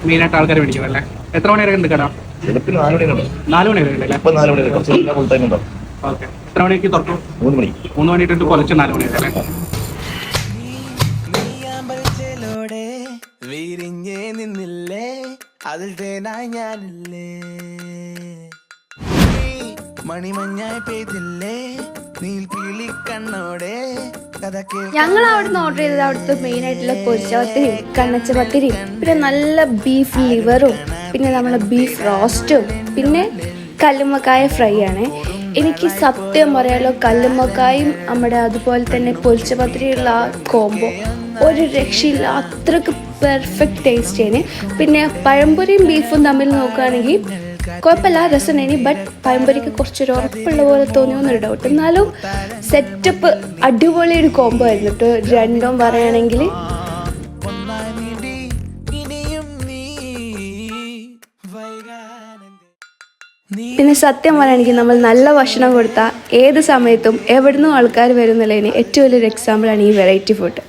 മെയിനായിട്ട് ആൾക്കാർ മേടിക്കുന്നത് അല്ലേ? എത്ര മണി വരെ ഉണ്ട് കട? 4 മണി വരെ ഉണ്ട് അല്ലേ? ഓക്കെ. എത്ര മണിക്ക് തുറക്കും? 3 മണി തൊട്ട് കുറച്ച് 4 മണി വരെ അല്ലേ? വിരിഞ്ഞേ നിന്നില്ലേ അതിൽ തേനായി ഞാനില്ലേ മണിമഞ്ഞായി പെയ്തില്ലേ നീൽപീലി കണ്ണോടെ. ഞങ്ങൾ അവിടുന്ന് ഓർഡർ ചെയ്തത് അവിടുത്തെ മെയിൻ ആയിട്ടുള്ള പൊരിച്ചപത്തിരിയും കണ്ണച്ചപത്തിരിയും പിന്നെ നല്ല ബീഫ് ലിവറും പിന്നെ നമ്മളെ ബീഫ് റോസ്റ്റും പിന്നെ കല്ലുമ്മക്കായ ഫ്രൈ ആണ്. എനിക്ക് സത്യം പറയാലോ, കല്ലുമ്മക്കായും നമ്മുടെ അതുപോലെ തന്നെ പൊരിച്ചപത്തിരിയുള്ള ആ കോംബോ ഒരു രക്ഷയില്ല, അത്രക്ക് പെർഫെക്റ്റ് ടേസ്റ്റ് ആണ്. പിന്നെ പഴംപൊരിയും ബീഫും തമ്മിൽ നോക്കുകയാണെങ്കിൽ കുഴപ്പമില്ല, രസമാണ്. ബട്ട് പഴംപൊരിക്ക് കുറച്ചൊരു ഉറപ്പുള്ള പോലെ തോന്നിയൊന്നൊരു ഡൗട്ട്. എന്നാലും സെറ്റപ്പ് അടിപൊളി ഒരു കോംബോ ആയിരുന്നു കേട്ടോ രണ്ടും പറയുകയാണെങ്കിൽ. പിന്നെ സത്യം പറയുകയാണെങ്കിൽ നമ്മൾ നല്ല ഭക്ഷണം കൊടുത്താൽ ഏത് സമയത്തും എവിടുന്നും ആൾക്കാർ വരുന്നുള്ളതിന് ഏറ്റവും വലിയൊരു എക്സാമ്പിളാണ് ഈ വെറൈറ്റി ഫുഡ്.